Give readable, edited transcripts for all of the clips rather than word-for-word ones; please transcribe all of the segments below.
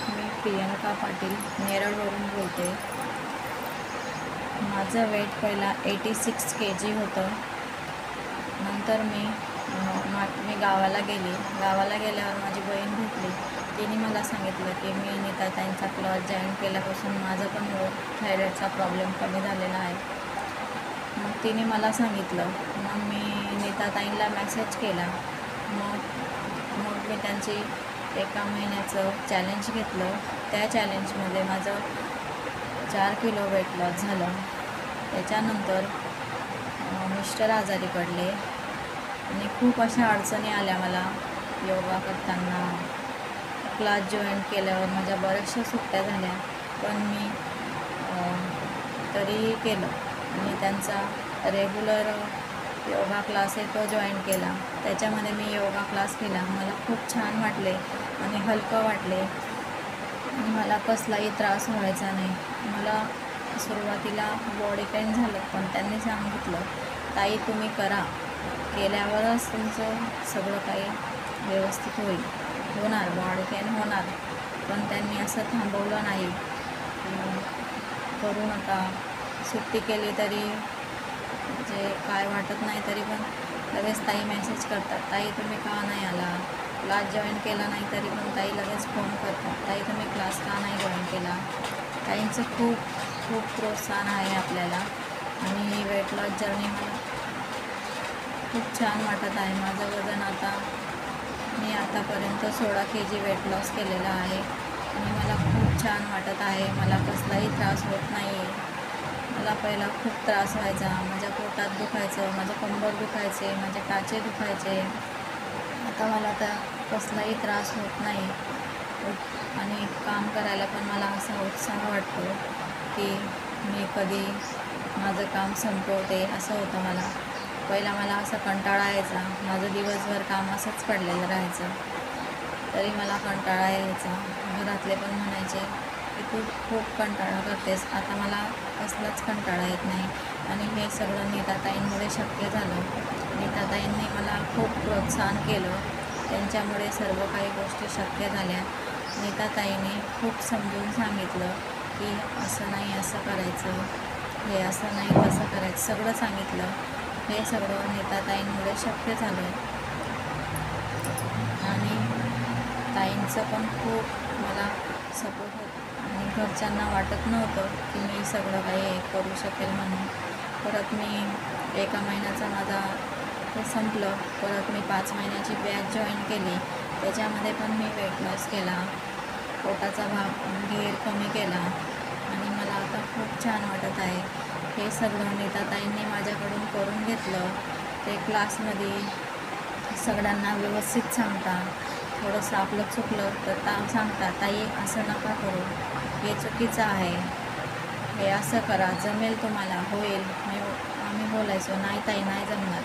मी प्रियंका पाटील नेरळवरून बोलते. माझं वेट पहिला 86 kg होतं. नंतर मी गावाला गेली. गावाला गेल्यावर माझी बहीण भेटली. तिने मला सांगितलं की मी नीताताईंचा क्लास जॉईन केल्यापासून माझा पण थायरॉईडचा प्रॉब्लेम कमी झालेला आहे. मग तिने मला सांगितलं. मग मी नीताताईंना मेसेज केला. मग मी त्यांची एका महिन्याचं चॅलेंज घेतलं. त्या चॅलेंजमध्ये माझं 4 किलो वेट लॉस झालं. त्याच्यानंतर मिस्टर आजारी पडले आणि खूप अशा अडचणी आल्या मला. योगा करताना, क्लास जॉईन केल्यावर माझ्या बऱ्याचशा सुट्ट्या झाल्या, पण मी तरीही केलं आणि त्यांचा रेग्युलर योगा क्लास आहे तो जॉईन केला. त्याच्यामध्ये मी योगा क्लास केला. मला खूप छान वाटले आणि हलकं वाटले आणि मला कसलाही त्रास व्हायचा नाही. मला सुरुवातीला बॉडी पेन झालं, पण त्यांनी सांगितलं, ताई तुम्ही करा, केल्यावरच तुमचं सगळं काही व्यवस्थित होणार, बॉडी पेन होणार. पण त्यांनी असं थांबवलं नाही. करू नका, सुट्टी केली तरी म्हणजे काय वाटत नाही, तरी पण लगेच ताई मेसेज करतात, ताई तुम्ही का नाही आला, क्लास जॉईन केला नाही तरी पण ताई लगेच फोन करतात, ताई तुम्ही क्लास का नाही जॉईन केला. ताईंचं खूप खूप प्रोत्साहन आहे आपल्याला आणि ही वेट लॉस जर्नी मला खूप छान वाटत आहे. माझं वजन मी आतापर्यंत 16 kg वेट लॉस केलेलं आहे आणि मला खूप छान वाटत आहे. मला कसलाही त्रास होत नाही आहे. मला पहिला खूप त्रास व्हायचा. माझ्या पोटात दुखायचं, माझं कंबर दुखायचे, माझे टाचे दुखायचे. आता मला कसलाही त्रास होत नाही आणि काम करायला पण मला असा उत्साह वाटतो की मी कधी माझं काम संपवते असं होतं मला. पहिला मला असा कंटाळा यायचा. माझं दिवसभर काम असंच पडलेलं राहायचं, तरी मला कंटाळा यायचा. घरातले पण म्हणायचे की तू खूप कंटाळा करतेस. आता मला कसलाच कंटाळा येत नाही आणि हे सगळं नीताताईंमुळे शक्य झालं. नीताताईंनी मला खूप प्रोत्साहन केलं. त्यांच्यामुळे सर्व काही गोष्टी शक्य झाल्या. नीताताईंनी खूप समजून सांगितलं की असं नाही, असं करायचं, हे असं नाही, तसं करायचं, सगळं सांगितलं. हे सगळं नीताताईंमुळे शक्य झालं आणि ताईंचं पण खूप मला सपोर्ट होतं आणि घरच्यांना वाटत नव्हतं की मी सगळं काही करू शकेल म्हणून. परत मी एका महिन्याचा माझा ते संपलं. परत मी 5 महिन्याची बॅच जॉईन केली. त्याच्यामध्ये पण मी वेट लॉस केला, पोटाचा घेर कमी केला आणि मला आता खूप छान वाटत आहे. हे सगळं नीताताईंनी माझ्याकडून करून घेतलं. ते क्लासमध्ये सगळ्यांना व्यवस्थित सांगता. थोडंसं आपलं चुकलं तर सांगता, ताई असं नका करू, हे चुकीचं आहे, हे असं करा, जमेल तुम्हाला, होईल. आम्ही बोलायचो, नाही ताई नाही जमणार.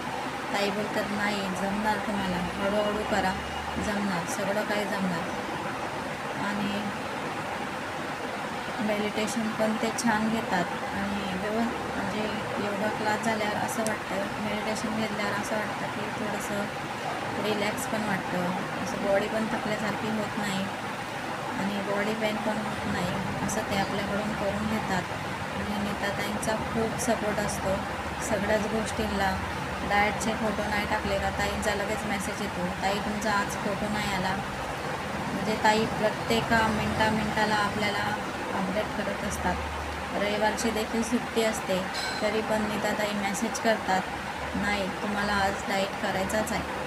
ताई बोलतात, नाही जमणार, तुम्हाला हळूहळू करा, जमणार, सगळं काही जमणार. आणि मेडिटेशन पण ते छान घेतात आणि म्हणजे योगा क्लास झाल्यावर असं वाटतं, मेडिटेशन घेतल्यावर असं वाटतं की थोडंसं रिलॅक्स पण वाटतं. असं बॉडी पण थकल्यासारखी होत नाही आणि बॉडी पेन पण होत नाही. असं ते आपल्याकडून करून घेतात आणि नीताताईंचा खूप सपोर्ट असतो सगळ्याच गोष्टींना. डाएटचे फोटो नाही टाकले का ताईंचा लगेच मेसेज येतो, ताई तुमचा आज फोटो नाही आला. म्हणजे ताई प्रत्येक मिनटाला आपल्याला अपडेट करत असतात. रविवारची देखील सुट्टी असते तरी पण नीताताई मेसेज करतात, नाही तुम्हाला आज डाएट करायचाच आहे.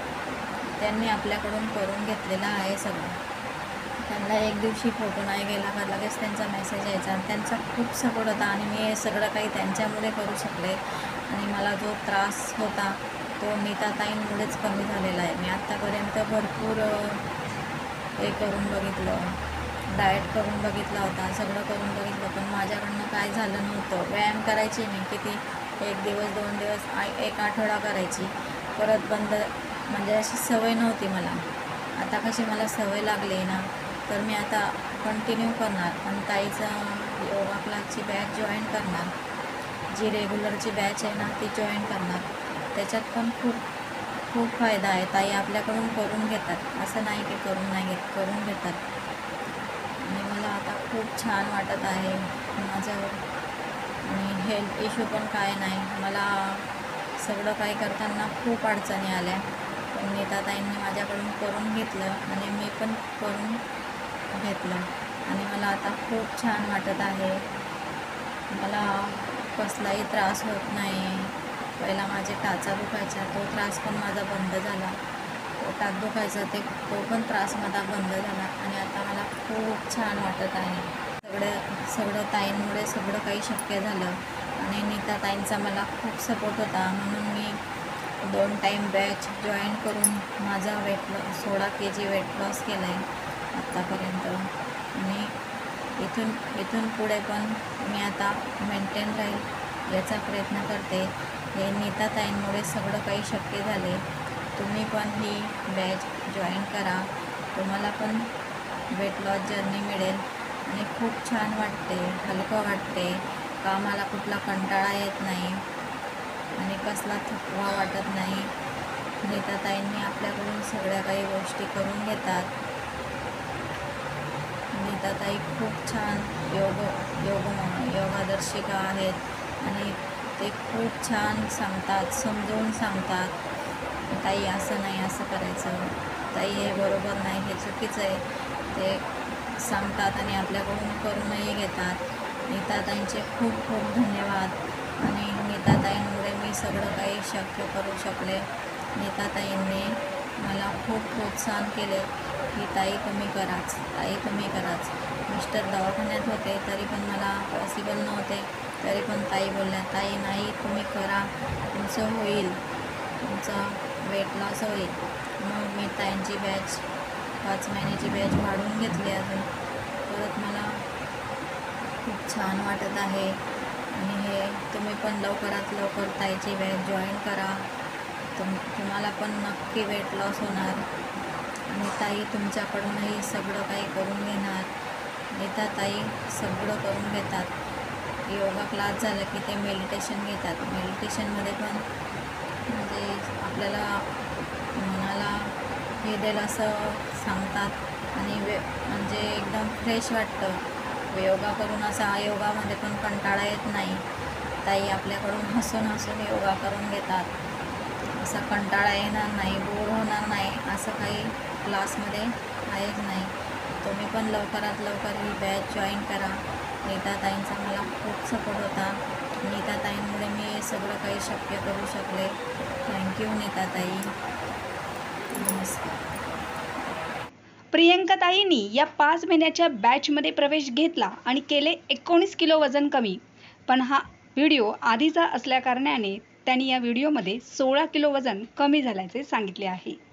त्यांनी आपल्याकडून करून घेतलेलं आहे सगळं. त्यांना एक दिवशी फोटो नाही गेला का लगेच त्यांचा मेसेज यायचा आणि त्यांचा खूप सपोर्ट होता आणि मी हे सगळं काही त्यांच्यामुळे करू शकले आणि मला जो त्रास होता तो नीताताईंमुळेच कमी झालेला आहे. मी आत्तापर्यंत भरपूर हे करून बघितलं, डाएट करून बघितला होता, सगळं करून बघितलं, पण माझ्याकडनं काय झालं नव्हतं. व्यायाम करायची मी किती, 1 दिवस 2 दिवस 1 आठवडा करायची, परत बंद. म्हणजे अशी सवय नव्हती मला. आता कशी मला सवय लागली ना, तर मी आता कंटिन्यू करणार आणि ताईचं योगा क्लासची बॅच जॉईन करणार. जी रेग्युलरची बॅच आहे ना ती जॉईन करणार. त्याच्यात पण खूप फायदा आहे. ताई आपल्याकडून करून घेतात, असं नाही की करून नाही घेत, करून घेतात. खूप छान वाटत आहे माझ्यावर. आणि हेल्थ इश्यू पण काय नाही. मला सगळं काही करताना खूप अडचणी आल्या, पण नीताताईंनी माझ्याकडून करून घेतलं आणि मी पण करून घेतलं आणि मला आता खूप छान वाटत आहे. मला कसलाही त्रास होत नाही. पहिला माझे टाचा दुखायचा, तो त्रास पण माझा बंद झाला. पोटात दुखायचा तो पण त्रास माझा बंद झाला आणि आता मला खूप छान वाटत आहे. सगळं ताईंमुळे सगळं काही शक्य झालं आणि नीताताईंचा मला खूप सपोर्ट होता, म्हणून मी 2 टाईम बॅच जॉईन करून माझा 16 kg वेट लॉस केला आहे आत्तापर्यंत. आणि इथून पुढे पण मी आता मेंटेन राहील याचा प्रयत्न करते. हे नीताताईंमुळे सगळं काही शक्य झाले. तुम्ही पण ही बॅच जॉईन करा, तुम्हाला पण वेट लॉस जर्नी मिळेल आणि खूप छान वाटते, हलकं वाटते. कामाला कुठला कंटाळा येत नाही आणि कसला थकवा वाटत नाही. नीताताईंनी आपल्याकडून सगळ्या काही गोष्टी करून घेतात. नीताताई खूप छान योगदर्शिका आहेत आणि ते खूप छान सांगतात, समजवून सांगतात. ताई असं नाही, असं करायचं, ताई हे बरोबर नाही, हे चुकीचं आहे, ते सांगतात आणि आपल्याकडून करूनही घेतात. नीताताईंचे खूप खूप धन्यवाद. आणि नीताताईंमुळे मी सगळं काही शक्य करू शकले. नीताताईंनी मला खूप प्रोत्साहन केले की ताई तुम्ही कराच, ताई तुम्ही कराच. मिस्टर दवाखान्यात होते तरी पण मला पॉसिबल नव्हते, तरी पण ताई बोलल्या, ताई नाही तुम्ही करा, तुमचं होईल, तुमचं वेट लॉस होईल. मग मी ताईंची बॅच 5 महिन्याची बॅच वाढवून घेतली अजून. परत मला खूप छान वाटत आहे. आणि हे तुम्ही पण लवकरात लवकर ताईची बॅच जॉईन करा. तुम्हाला पण नक्की वेट लॉस होणार आणि ताई तुमच्याकडूनही सगळं काही करून घेणार. नीताताई सगळं करून घेतात. योगा क्लास झालं की ते मेडिटेशन घेतात. मेडिटेशनमध्ये पण म्हणजे आपल्याला मनाला हे देईल असं सांगतात आणि म्हणजे एकदम फ्रेश वाटतं. योगा करून असा योगामध्ये पण कंटाळा येत नाही. ताई आपल्याकडून हसून हसून योगा करून घेतात. असा कंटाळा येणार नाही, बोर होणार नाही असं काही क्लासमध्ये आहेच नाही. तुम्ही पण लवकरात लवकर ही बॅच जॉईन करा. नीताताईंचा मला खूप सपोर्ट होता. नीताताईंमुळे मी सगळं काही शक्य करू शकले. थँक्यू नीताताई. नमस्कार. प्रियंकाताईंनी या 5 महिन्याच्या बॅचमध्ये प्रवेश घेतला आणि केले 19 किलो वजन कमी. पण हा व्हिडिओ आधीचा असल्याकारणाने त्यांनी या व्हिडिओमध्ये 16 किलो वजन कमी झाल्याचे सांगितले आहे.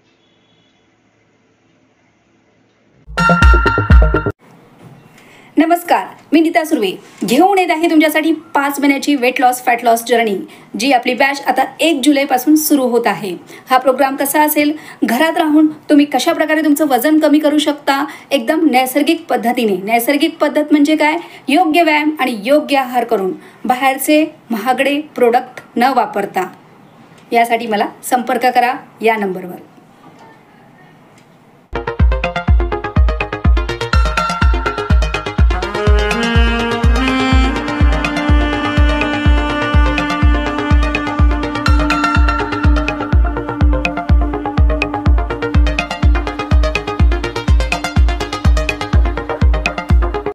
नमस्कार, मी नीता सुर्वे घेऊन येत आहे तुमच्यासाठी 5 महिन्याची weight loss fat loss journey, जी आपली बॅच आता 1 जुलैपासून सुरू होत आहे. हा प्रोग्राम कसा असेल, घरात राहून तुम्ही कशा प्रकारे तुमचं वजन कमी करू शकता एकदम नैसर्गिक पद्धतीने. नैसर्गिक पद्धत म्हणजे काय, योग्य व्यायाम आणि योग्य आहार करून, बाहेरचे महागडे प्रोडक्ट न वापरता. यासाठी मला संपर्क करा या नंबरवर.